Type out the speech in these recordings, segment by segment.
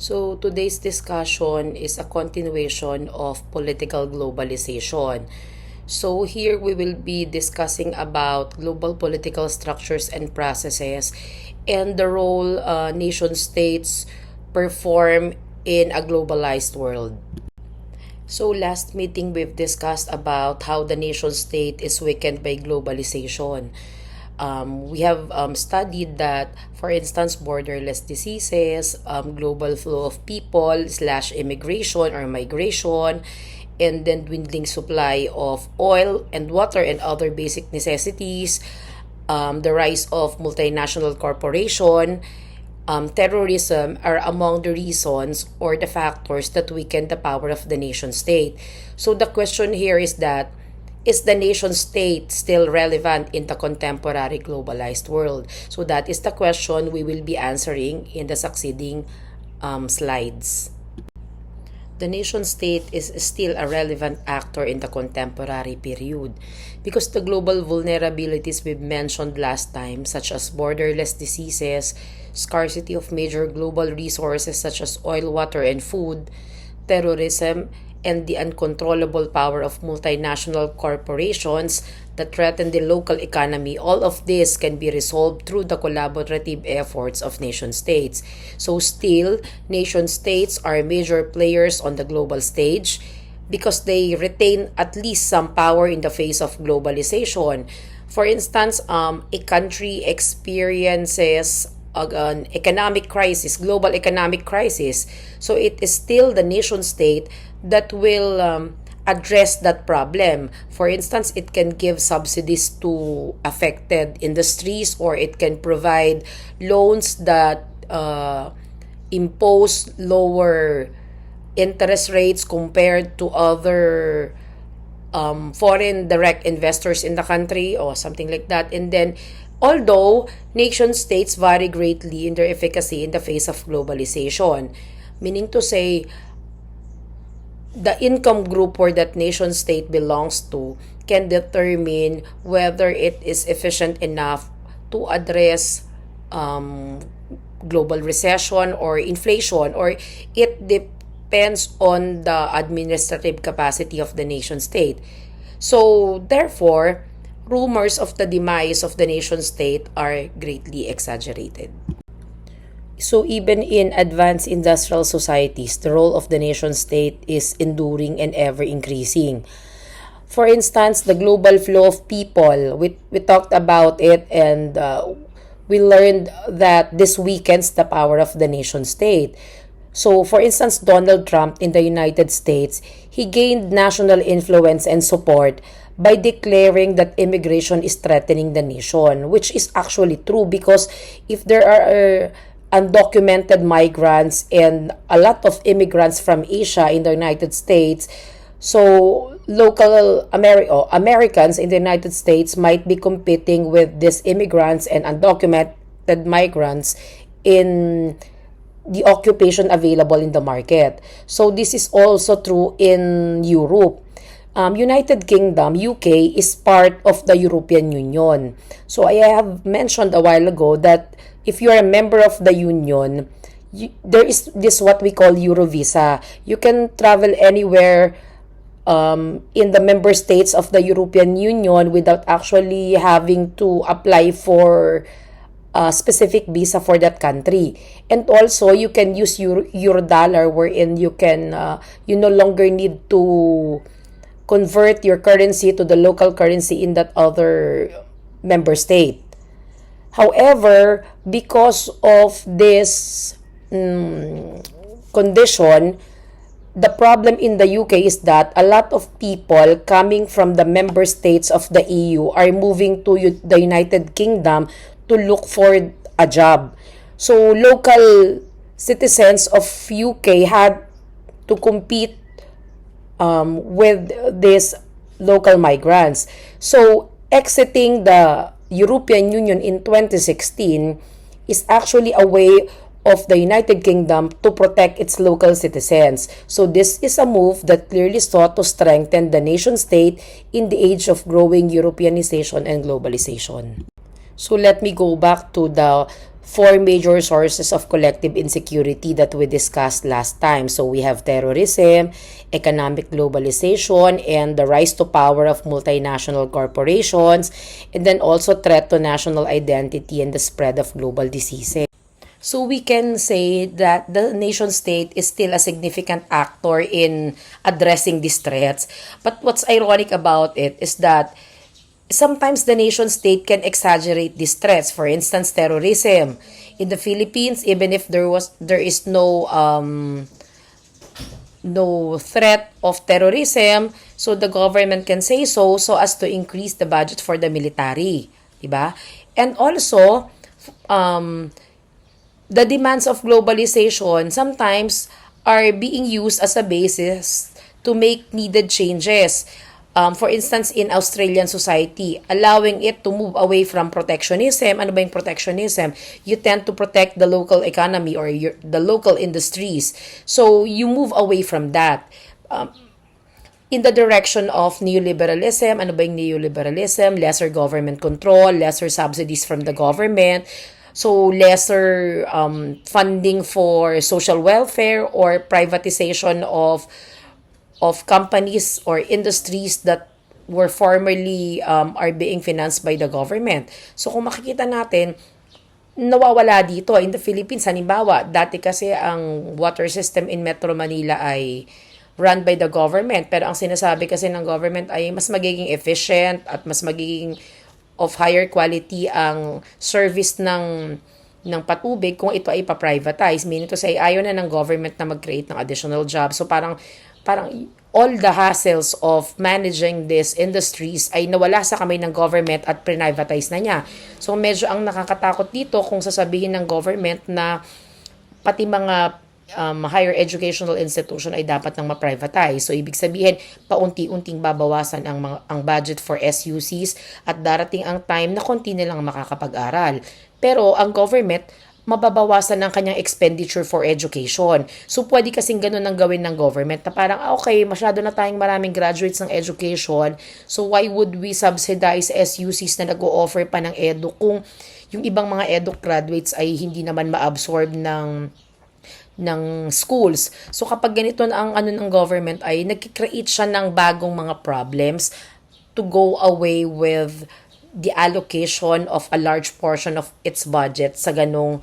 So today's discussion is a continuation of political globalization. So here we will be discussing about global political structures and processes and the role nation states perform in a globalized world. So last meeting we've discussed about how the nation state is weakened by globalization. We have studied that, for instance, borderless diseases, global flow of people slash immigration or migration, and then dwindling supply of oil and water and other basic necessities, the rise of multinational corporation, terrorism are among the reasons or the factors that weaken the power of the nation state. So the question here is that, is the nation state still relevant in the contemporary globalized world? So that is the question we will be answering in the succeeding slides. The nation state is still a relevant actor in the contemporary period because the global vulnerabilities we've mentioned last time, such as borderless diseases, scarcity of major global resources such as oil, water, and food, terrorism, and the uncontrollable power of multinational corporations that threaten the local economy, all of this can be resolved through the collaborative efforts of nation states. So still, nation states are major players on the global stage because they retain at least some power in the face of globalization. For instance, a country experiences an economic crisis, global economic crisis. So it is still the nation state that will address that problem. For instance, it can give subsidies to affected industries, or it can provide loans that impose lower interest rates compared to other foreign direct investors in the country or something like that. And then, although nation states vary greatly in their efficacy in the face of globalization, meaning to say, the income group where that nation state belongs to can determine whether it is efficient enough to address global recession or inflation, or it depends on the administrative capacity of the nation state. So therefore, rumors of the demise of the nation state are greatly exaggerated. So even in advanced industrial societies, the role of the nation state is enduring and ever increasing. For instance, the global flow of people, we talked about it, and we learned that this weakens the power of the nation state. So for instance, Donald Trump in the United States, he gained national influence and support by declaring that immigration is threatening the nation, which is actually true because if there are undocumented migrants and a lot of immigrants from Asia in the United States, so local Americans in the United States might be competing with these immigrants and undocumented migrants in the occupation available in the market. So this is also true in Europe. United Kingdom, UK, is part of the European Union. So I have mentioned a while ago that if you are a member of the Union, there is this what we call Eurovisa. You can travel anywhere in the member states of the European Union without actually having to apply for a specific visa for that country. And also, you can use Eurodollar, wherein you can you no longer need to convert your currency to the local currency in that other member state. However, because of this condition, the problem in the UK is that a lot of people coming from the member states of the EU are moving to the United Kingdom to look for a job. So local citizens of UK had to compete with these local migrants. So exiting the European Union in 2016 is actually a way of the United Kingdom to protect its local citizens. So this is a move that clearly sought to strengthen the nation state in the age of growing Europeanization and globalization. So let me go back to the four major sources of collective insecurity that we discussed last time. So we have terrorism, economic globalization, and the rise to power of multinational corporations, and then also threat to national identity and the spread of global diseases. So we can say that the nation state is still a significant actor in addressing these threats. But what's ironic about it is that sometimes the nation state can exaggerate these threats. For instance, terrorism. In the Philippines, even if there is no threat of terrorism, so the government can say so as to increase the budget for the military, diba? And also, the demands of globalization sometimes are being used as a basis to make needed changes. For instance, in Australian society, allowing it to move away from protectionism. Ano ba yung protectionism? You tend to protect the local economy or the local industries. So, you move away from that. In the direction of neoliberalism. Ano ba yung neoliberalism? Lesser government control, lesser subsidies from the government, so lesser funding for social welfare or privatization of companies or industries that were formerly are being financed by the government. So kung makikita natin, nawawala dito in the Philippines. Halimbawa, dati kasi ang water system in Metro Manila ay run by the government, pero ang sinasabi kasi ng government ay mas magiging efficient at mas magiging of higher quality ang service ng patubig kung ito ay pa-privatize. Meaning to say, ayaw na ng government na mag-create ng additional jobs. So parang all the hassles of managing these industries ay nawala sa kamay ng government at privatize na niya. So medyo ang nakakatakot dito kung sasabihin ng government na pati mga higher educational institution ay dapat nang ma-privatize. So, ibig sabihin, paunti-unting babawasan ang budget for SUCs at darating ang time na konti nilang makakapag-aral. Pero, ang government, mababawasan ng kanyang expenditure for education. So, pwede kasing ganun ang gawin ng government na parang, okay, masyado na tayong maraming graduates ng education. So, why would we subsidize SUCs na nag-o-offer pa ng edu kung yung ibang mga edu graduates ay hindi naman ma-absorb ng schools. So kapag ganito na ang ng government ay nagki-create siya ng bagong mga problems to go away with the allocation of a large portion of its budget sa ganong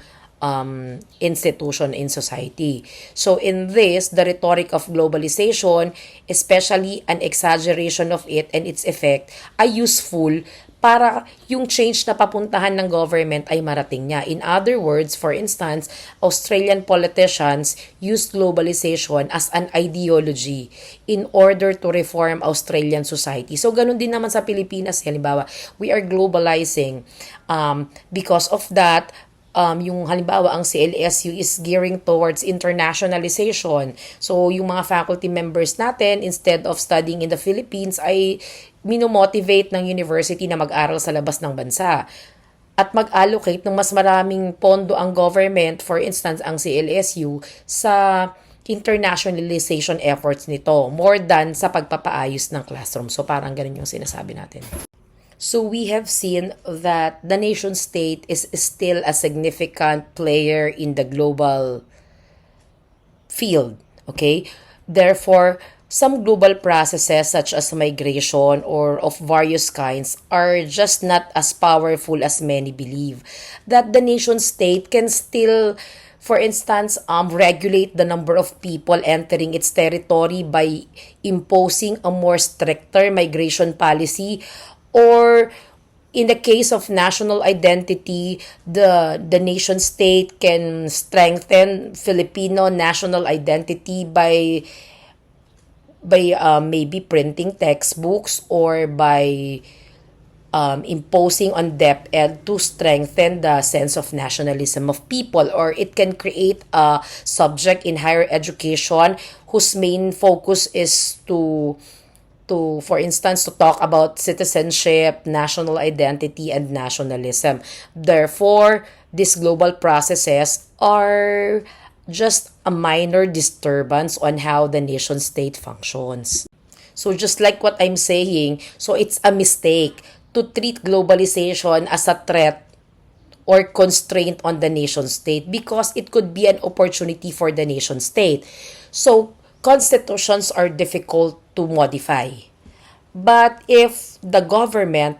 institution in society. So in this, the rhetoric of globalization, especially an exaggeration of it and its effect, ay useful para yung change na papuntahan ng government ay marating niya. In other words, for instance, Australian politicians use globalization as an ideology in order to reform Australian society. So, ganun din naman sa Pilipinas. Halimbawa, we are globalizing. Because of that, yung halimbawa ang CLSU is gearing towards internationalization. So yung mga faculty members natin, instead of studying in the Philippines, ay minomotivate ng university na mag-aral sa labas ng bansa at mag-allocate ng mas maraming pondo ang government, for instance ang CLSU, sa internationalization efforts nito more than sa pagpapaayos ng classroom. So parang ganun yung sinasabi natin. So we have seen that the nation state is still a significant player in the global field, okay? Therefore, some global processes such as migration or of various kinds are just not as powerful as many believe. That the nation state can still, for instance, regulate the number of people entering its territory by imposing a more stricter migration policy. Or in the case of national identity, the nation state can strengthen Filipino national identity by maybe printing textbooks or by imposing on DepEd to strengthen the sense of nationalism of people. Or it can create a subject in higher education whose main focus is to, for instance, to talk about citizenship, national identity, and nationalism. Therefore, these global processes are just a minor disturbance on how the nation-state functions. So just like what I'm saying, so it's a mistake to treat globalization as a threat or constraint on the nation state because it could be an opportunity for the nation state. So, constitutions are difficult to modify. But if the government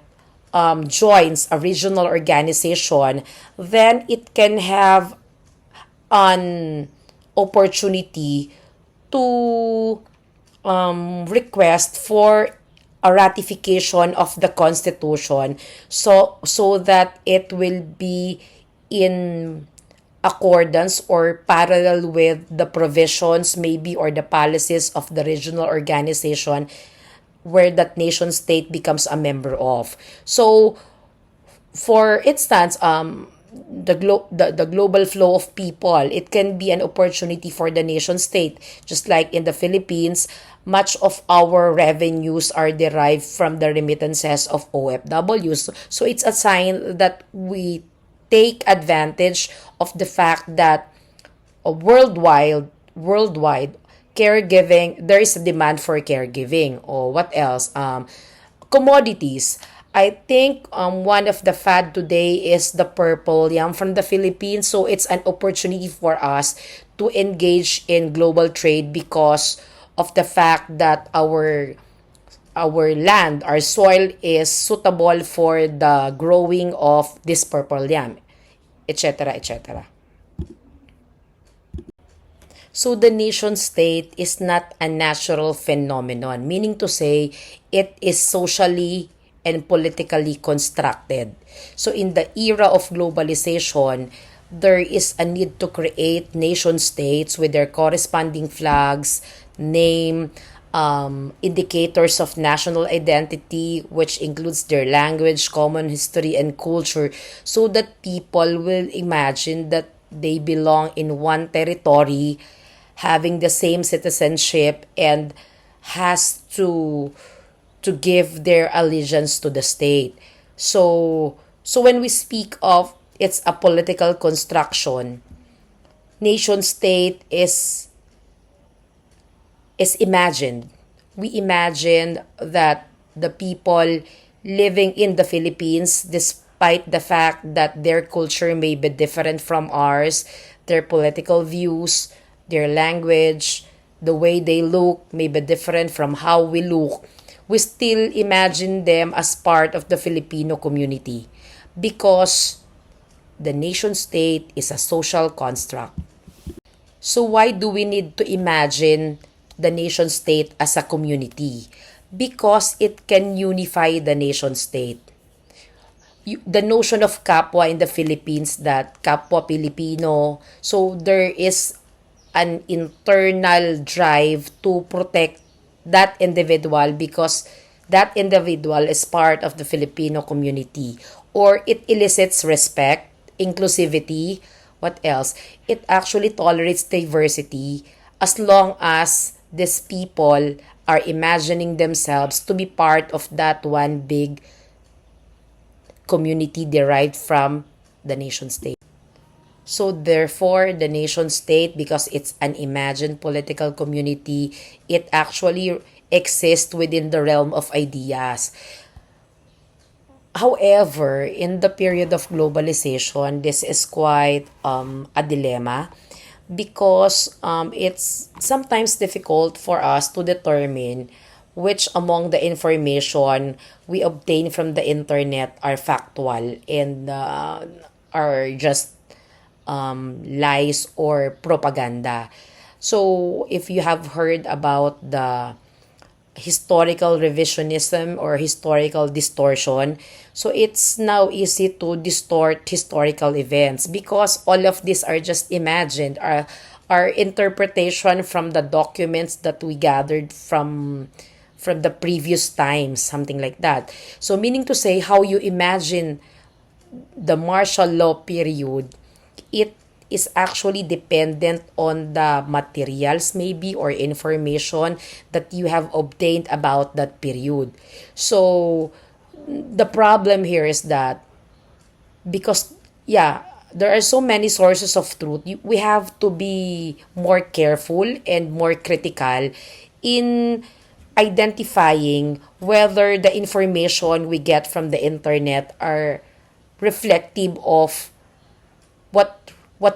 joins a regional organization, then it can have an opportunity to request for a ratification of the constitution, so that it will be in accordance or parallel with the provisions maybe or the policies of the regional organization where that nation state becomes a member of. So for instance, the global flow of people, it can be an opportunity for the nation state. Just like in the Philippines, much of our revenues are derived from the remittances of OFWs. So it's a sign that we take advantage of the fact that worldwide caregiving, there is a demand for caregiving. Or what else? Commodities. I think one of the fad today is the purple yam from the Philippines. So it's an opportunity for us to engage in global trade because of the fact that our land, our soil is suitable for the growing of this purple yam, etc., etc. So the nation state is not a natural phenomenon, meaning to say it is socially and politically constructed. So in the era of globalization, there is a need to create nation states with their corresponding flags, name, indicators of national identity, which includes their language, common history, and culture, so that people will imagine that they belong in one territory, having the same citizenship, and has to give their allegiance to the state. So when we speak of it's a political construction, nation state is imagined. We imagine that the people living in the Philippines, despite the fact that their culture may be different from ours, their political views, their language, the way they look may be different from how we look, we still imagine them as part of the Filipino community because the nation state is a social construct. So why do we need to imagine the nation state as a community? Because it can unify the nation state. The notion of kapwa in the Philippines, that kapwa Pilipino, so there is an internal drive to protect that individual because that individual is part of the Filipino community, or it elicits respect, inclusivity. What else? It actually tolerates diversity as long as these people are imagining themselves to be part of that one big community derived from the nation state. So therefore, the nation state, because it's an imagined political community, it actually exists within the realm of ideas. However, in the period of globalization, this is quite a dilemma because it's sometimes difficult for us to determine which among the information we obtain from the internet are factual and are just lies or propaganda. So, if you have heard about the historical revisionism or historical distortion, so it's now easy to distort historical events because all of these are just imagined, are interpretation from the documents that we gathered from the previous times, something like that. So meaning to say, how you imagine the martial law period, it is actually dependent on the materials maybe or information that you have obtained about that period. So the problem here is that because yeah, there are so many sources of truth, we have to be more careful and more critical in identifying whether the information we get from the internet are reflective of what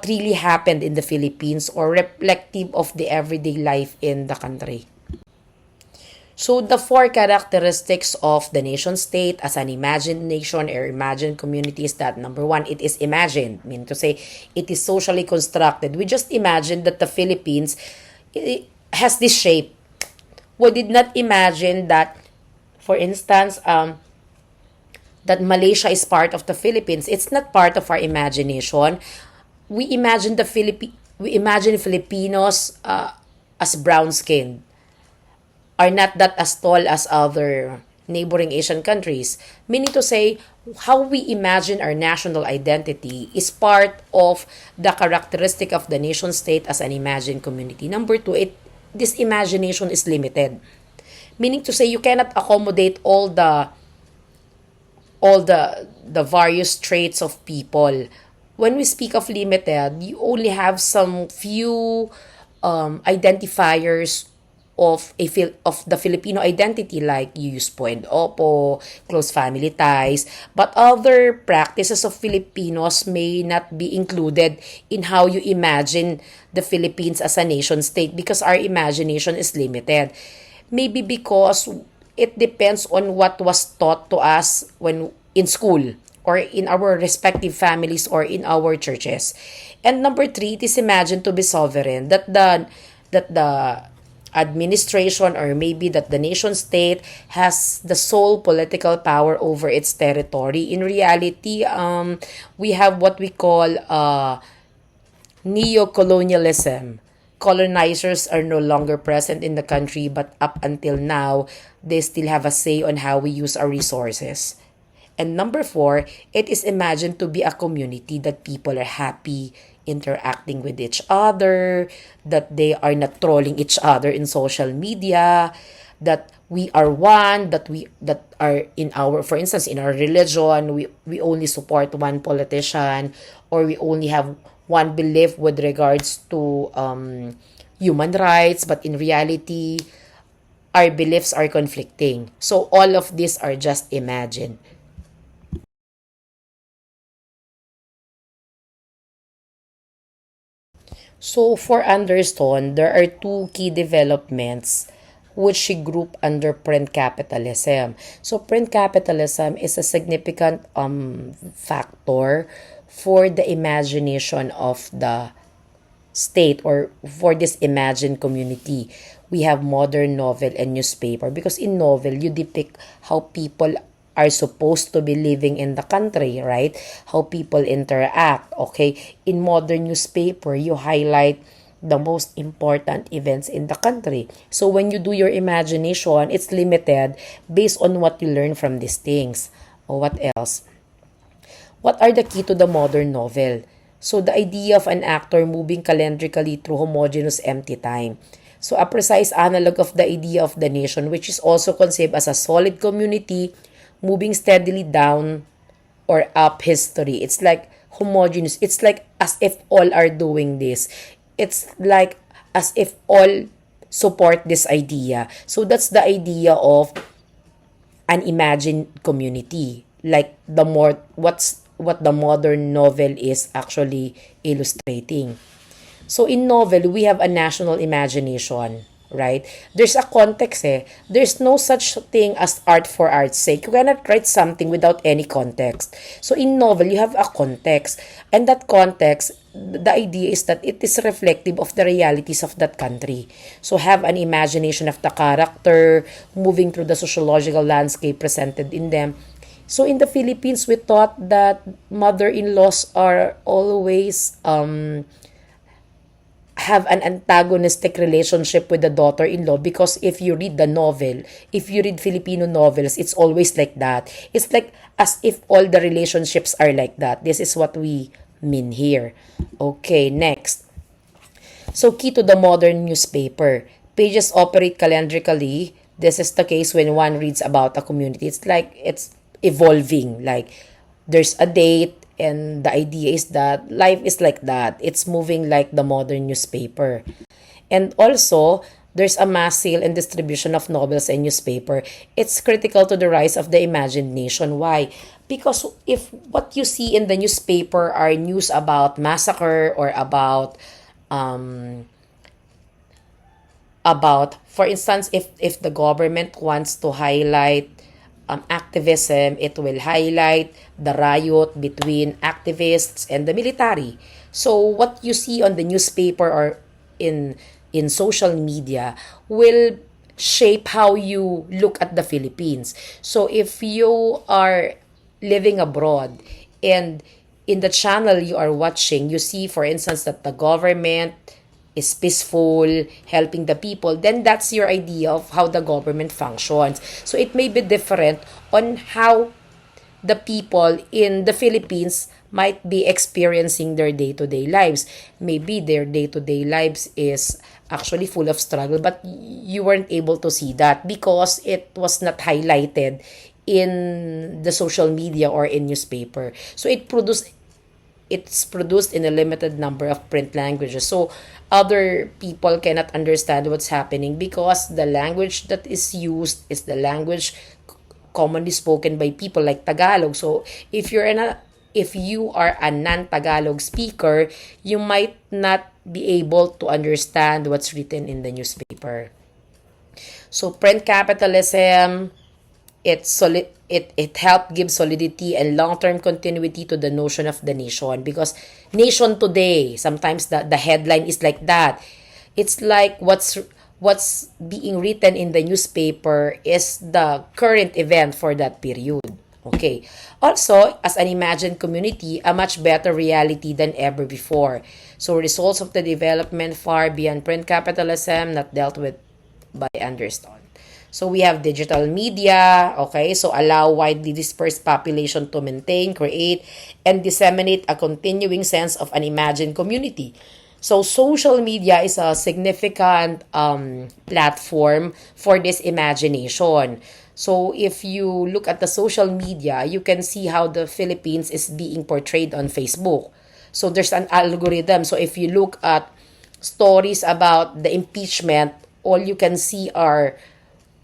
really happened in the Philippines or reflective of the everyday life in the country. So the four characteristics of the nation state as an imagined nation or imagined community is that number one, it is imagined, meaning to say it is socially constructed. We just imagine that the Philippines has this shape. We did not imagine that, for instance, that Malaysia is part of the Philippines. It's not part of our imagination. We imagine Filipinos as brown skinned, are not that as tall as other neighboring Asian countries. Meaning to say, how we imagine our national identity is part of the characteristic of the nation state as an imagined community. Number two, this imagination is limited. Meaning to say, you cannot accommodate all the various traits of people. When we speak of limited, you only have some few identifiers of the Filipino identity, like you use po and opo, close family ties, but other practices of Filipinos may not be included in how you imagine the Philippines as a nation state because our imagination is limited. Maybe because it depends on what was taught to us when in school or in our respective families or in our churches. And number three, it is imagined to be sovereign, that the administration or maybe that the nation state has the sole political power over its territory. In reality, we have what we call neo-colonialism. Colonizers are no longer present in the country, but up until now, they still have a say on how we use our resources. And number four, it is imagined to be a community that people are happy interacting with each other, that they are not trolling each other in social media, that we are one, that are in our, for instance, in our religion, we only support one politician, or we only have one belief with regards to human rights, but in reality, our beliefs are conflicting. So all of these are just imagined. So for Anderson, there are two key developments which she group under print capitalism. So print capitalism is a significant factor for the imagination of the state or for this imagined community. We have modern novel and newspaper because in novel you depict how people are supposed to be living in the country, right? How people interact, okay? In modern newspaper, you highlight the most important events in the country. So when you do your imagination, it's limited based on what you learn from these things. Or what else? What are the key to the modern novel? So the idea of an actor moving calendarically through homogeneous empty time. So a precise analog of the idea of the nation, which is also conceived as a solid community moving steadily down or up history. It's like homogeneous. It's like as if all are doing this. It's like as if all support this idea. So that's the idea of an imagined community. Like what the modern novel is actually illustrating. So in novel, we have a national imagination, right? There's a context eh. There's no such thing as art for art's sake. You cannot write something without any context. So in novel, you have a context. And that context, the idea is that it is reflective of the realities of that country. So have an imagination of the character, moving through the sociological landscape presented in them. So in the Philippines, we thought that mother-in-laws are always have an antagonistic relationship with the daughter-in-law because if you read the novel, if you read Filipino novels, it's always like that. It's like as if all the relationships are like that. This is what we mean here. Okay, next. So key to the modern newspaper. Pages operate calendarically. This is the case when one reads about a community. It's like it's evolving. Like there's a date, and the idea is that life is like that. It's moving like the modern newspaper. And also, there's a mass sale and distribution of novels and newspaper. It's critical to the rise of the imagined nation. Why? Because if what you see in the newspaper are news about massacre or um, for instance, if the government wants to highlight activism, it will highlight the riot between activists and the military. So what you see on the newspaper or in social media will shape how you look at the Philippines. So if you are living abroad and in the channel you are watching, you see, for instance, that the government is peaceful, helping the people, then that's your idea of how the government functions. So it may be different on how the people in the Philippines might be experiencing their day-to-day lives. Maybe their day-to-day lives is actually full of struggle, but you weren't able to see that because it was not highlighted in the social media or in newspaper. So it's produced in a limited number of print languages. So other people cannot understand what's happening because the language that is used is the language commonly spoken by people like Tagalog. So if you are a non-Tagalog speaker, you might not be able to understand what's written in the newspaper. So print capitalism, it helped give solidity and long-term continuity to the notion of the nation, because nation today, sometimes the headline is like that. It's like what's being written in the newspaper is the current event for that period. Okay. Also, as an imagined community, a much better reality than ever before. So results of the development far beyond print capitalism not dealt with by Anderson. So we have digital media, okay? So allow widely dispersed population to maintain, create, and disseminate a continuing sense of an imagined community. So social media is a significant platform for this imagination. So if you look at the social media, you can see how the Philippines is being portrayed on Facebook. So there's an algorithm. So if you look at stories about the impeachment, all you can see are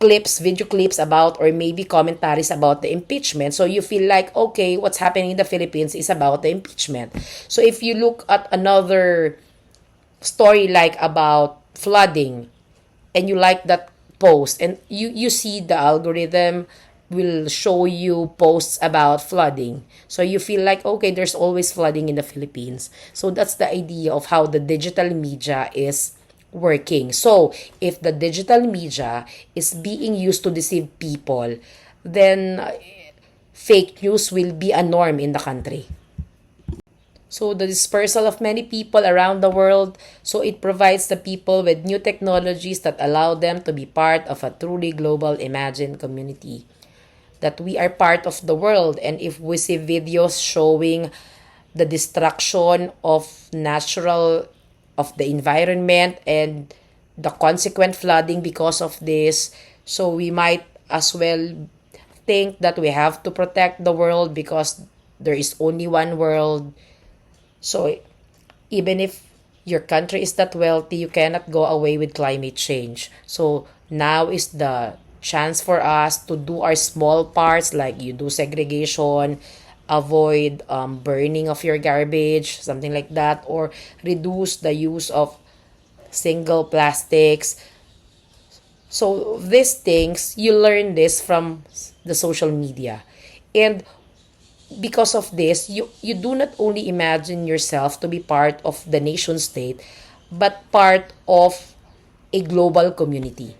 video clips about, or maybe commentaries about the impeachment. So you feel like, okay, what's happening in the Philippines is about the impeachment. So if you look at another story like about flooding and you like that post, and you see the algorithm will show you posts about flooding. So you feel like, okay, there's always flooding in the Philippines. So that's the idea of how the digital media is working. So if the digital media is being used to deceive people, then fake news will be a norm in the country. So the dispersal of many people around the world, so it provides the people with new technologies that allow them to be part of a truly global imagined community. That we are part of the world, and if we see videos showing the destruction of the environment and the consequent flooding because of this, so we might as well think that we have to protect the world because there is only one world. So even if your country is not wealthy, you cannot go away with climate change. So now is the chance for us to do our small parts, like you do segregation, avoid burning of your garbage, something like that, or reduce the use of single plastics. So these things, you learn this from the social media. And because of this, you do not only imagine yourself to be part of the nation state, but part of a global community.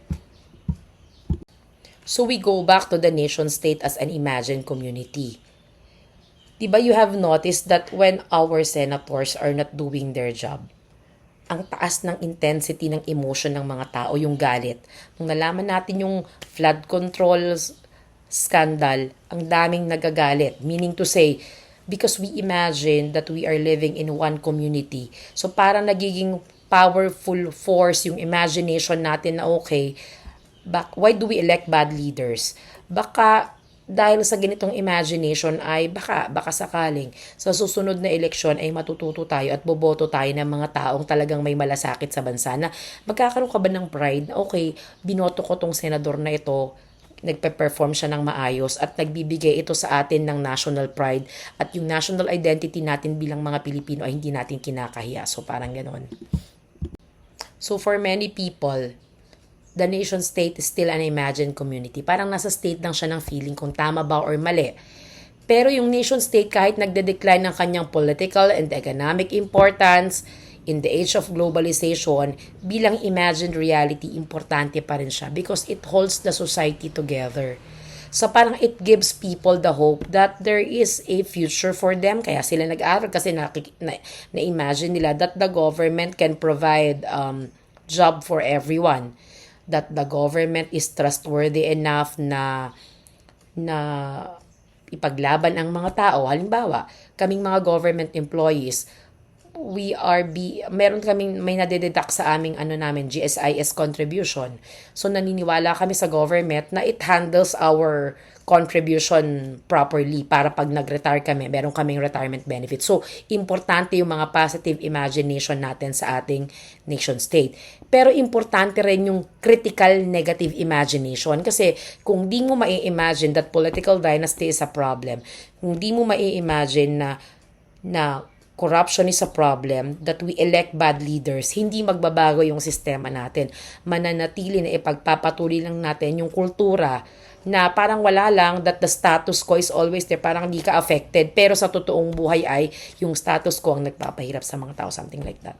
So we go back to the nation state as an imagined community. Diba you have noticed that when our senators are not doing their job, ang taas ng intensity ng emotion ng mga tao, yung galit. Nung nalaman natin yung flood control scandal, ang daming nagagalit. Meaning to say, because we imagine that we are living in one community. So parang nagiging powerful force yung imagination natin na okay, why do we elect bad leaders? Baka dahil sa ganitong imagination ay baka sakaling sa susunod na eleksyon ay matututo tayo at boboto tayo ng mga taong talagang may malasakit sa bansa na magkakaroon ka ba ng pride na okay, binoto ko tong senador na ito, nagpe-perform siya ng maayos at nagbibigay ito sa atin ng national pride at yung national identity natin bilang mga Pilipino ay hindi natin kinakahiya. So parang ganon. So for many people, the nation state is still an imagined community. Parang nasa state lang siya ng feeling kung tama ba or mali. Pero yung nation state kahit nagde-decline ng kanyang political and economic importance in the age of globalization, bilang imagined reality, importante pa rin siya because it holds the society together. So parang it gives people the hope that there is a future for them. Kaya sila nag-aaral kasi na-imagine nila that the government can provide job for everyone. That the government is trustworthy enough na ipaglaban ang mga tao. Halimbawa, kaming mga government employees, meron kaming may nade-deduct sa aming GSIS contribution. So naniniwala kami sa government na it handles our contribution properly para pag nag-retire kami, meron kaming retirement benefit. So importante yung mga positive imagination natin sa ating nation state. Pero importante rin yung critical negative imagination kasi kung di mo mai-imagine that political dynasty is a problem, kung di mo mai-imagine na corruption is a problem, that we elect bad leaders, hindi magbabago yung sistema natin. Mananatili na ipagpapatuloy lang natin yung kultura na parang wala lang, that the status quo is always there, parang hindi ka affected. Pero sa totoong buhay ay yung status quo ang nagpapahirap sa mga tao, something like that.